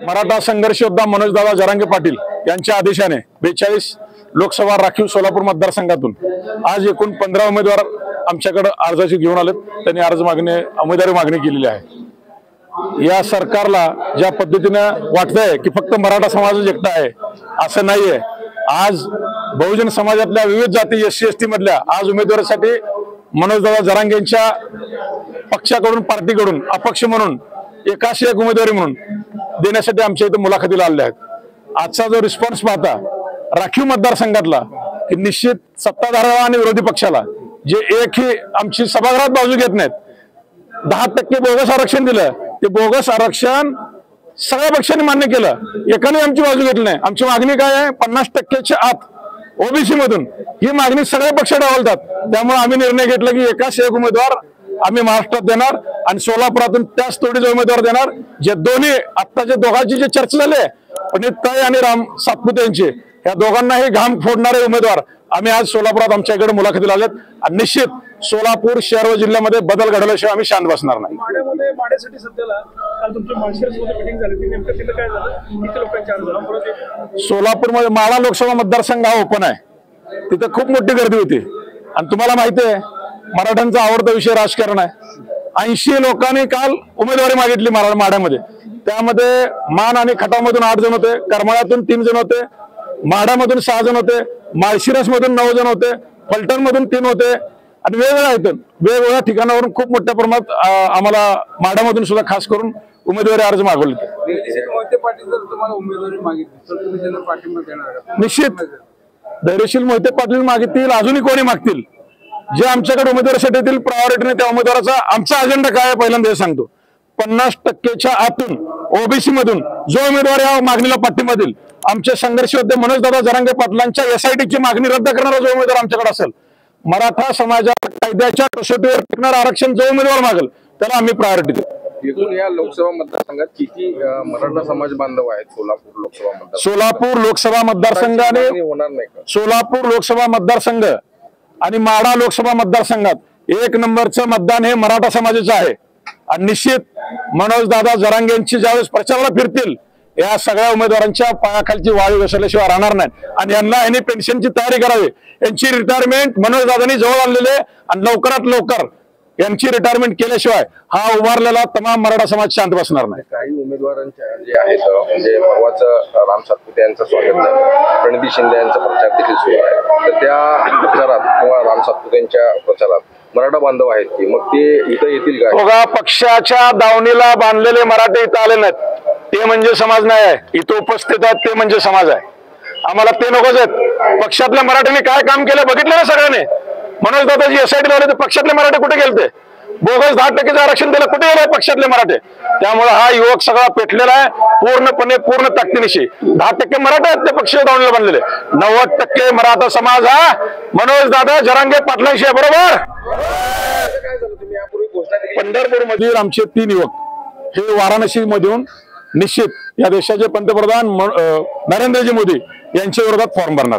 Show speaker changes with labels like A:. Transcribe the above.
A: मराठा संघर्ष योद्धा मनोजदादा जरांगे पाटील यांच्या आदेशाने 42 लोकसभा राखीव सोलापूर मतदारसंघातून आज एकूण 15 उमेदवार आमच्याकडे अर्जाची घेऊन आलेत। त्यांनी उमेदवारी मागणी केलेली आहे। या सरकारला ज्या पद्धतीने वाटतंय की फक्त मराठा समाज एकटा आहे, असं नाहीये। आज बहुजन समाजातल्या विविध जाती SC ST मधल्या आज उमेदवारीसाठी मनोजदादा जरांगे यांच्या पक्षाकडून पार्टीकडून अपक्ष म्हणून एकाशी एक उमेदवारी म्हणून देण्यासाठी आमच्या इथे मुलाखतीला आले आहेत। आजचा जो रिस्पॉन्स पाहता राखीव मतदारसंघातला की निश्चित सत्ताधाऱ्याला आणि विरोधी पक्षाला जे एकही आमची सभागृहात बाजू घेत नाहीत, 10% बोगस आरक्षण दिलं, ते बोगस आरक्षण सगळ्या पक्षांनी मान्य केलं, एकाने आमची बाजू घेतली नाही। आमची मागणी काय आहे? 50%च्या आत OBC मधून ही मागणी सगळे पक्ष डावलतात। त्यामुळे आम्ही निर्णय घेतला की एकाच एक उमेदवार आम्ही महाराष्ट्रात देणार आणि सोलापुरातून त्याच तोडीचे उमेदवार देणार। जे दोन्ही आत्ताचे दोघांची जे चर्चा झाली पंडित ताई आणि राम सातपुते यांची, या दोघांनाही घाम फोडणारे उमेदवार आम्ही आज सोलापुरात आमच्याकडे मुलाखतीला आलेत आणि निश्चित सोलापूर शहर व जिल्ह्यामध्ये बदल घडवल्याशिवाय आम्ही शांत बसणार नाही।
B: माड्यासाठी सध्याला काल तुमची माळशिरसमध्ये मीटिंग झाली ती, नेमकं तिथं काय झालं? किती लोकांची अर्ज झाला?
A: सोलापूरमध्ये माळा लोकसभा मतदारसंघ हा ओपन आहे, तिथे खूप मोठी गर्दी होती आणि तुम्हाला माहिती आहे मराठ्यांचा आवडता विषय राजकारण आहे। 80 लोकांनी काल उमेदवारी मागितली माड्यामध्ये। त्यामध्ये मान आणि खटामधून 8 जण होते, करमाळ्यातून 3 जण होते, माढ्यामधून 6 जण होते, माळशिरस मधून 9 जण होते, फलटण मधून 3 होते आणि वेगवेगळ्या ठिकाणावरून खूप मोठ्या प्रमाणात आम्हाला माढ्यामधून सुद्धा खास करून उमेदवारी अर्ज मागवले। निश्चित धैर्यशील मोहिते पाटील मागिततील, अजूनही कोणी मागतील, जे आमच्याकडे उमेदवारासाठी येतील प्रायोरिटीने त्या उमेदवाराचा आमचा अजेंडा काय आहे पहिल्यांदा हे सांगतो। 50%च्या आतून OBC मधून जो उमेदवार या मागणीला पाठिंबा देईल, आमचे संघर्ष योद्धे मनोजदादा जरांगे पाटलांच्या SIT ची मागणी रद्द करणारा जो उमेदवार आमच्याकडे असेल, मराठा समाजात कायद्याच्या कसोटीवर टिकणारं आरक्षण जो उमेदवार मागेल त्याला आम्ही प्रायोरिटी देऊ।
C: एकूण या लोकसभा मतदारसंघात किती मराठा समाज बांधव आहेत?
A: सोलापूर लोकसभा मतदारसंघ आणि
C: होणार नाही का?
A: सोलापूर लोकसभा मतदारसंघ आणि माढा लोकसभा मतदारसंघात 1 नंबरचं मतदान हे मराठा समाजाचं आहे आणि निश्चित मनोजदादा जरांगे यांची ज्यावेळेस प्रचाराला फिरतील, या सगळ्या उमेदवारांच्या पायाखालची वाळू घसरल्याशिवाय राहणार नाही आणि यांनी पेन्शनची तयारी करावी। यांची रिटायरमेंट मनोजदादांनी जवळ आणलेले आणि लवकरात लवकर यांची रिटायरमेंट केल्याशिवाय हा उभारलेला तमाम मराठा समाज शांत बसणार नाही।
C: काही उमेदवारांच्या जे आहेत म्हणजे परवाच राम सातपुते यांचं स्वागत झालं, प्रणिती शिंदे यांचा प्रचार देखील सुरू आहे, तर त्या प्रचारात किंवा राम सातपुते यांच्या प्रचारात मराठा बांधव आहेत की मग ते इथं येतील का?
A: बघा, पक्षाच्या दावणीला बांधलेले मराठे इथं आले नाहीत, ते म्हणजे समाज नाही आहे। इथं उपस्थित आहेत ते म्हणजे समाज आहे। आम्हाला ते नकोच आहेत। पक्षातल्या मराठ्यांनी काय काम केलं बघितलं ना सगळ्यांनी। मनोजदादाजी SIT लावले तर पक्षातले मराठे कुठे गेलते? बोगस 10% आरक्षण दिलं, कुठे गेले पक्षातले मराठे? त्यामुळे हा युवक सगळा पेटलेला आहे पूर्णपणे, पूर्ण ताकदीनिशी। 10% मराठे आहेत ते पक्ष दावणीला बांधलेले, 90% मराठा समाज हा मनोजदादा जरांगे पाटलांशी बरोबर। पंढरपूर मधील आमचे 3 युवक हे वाराणसी मधून निश्चित या देशाचे पंतप्रधान नरेंद्रजी मोदी यांच्या विरोधात फॉर्म भरणार आहेत।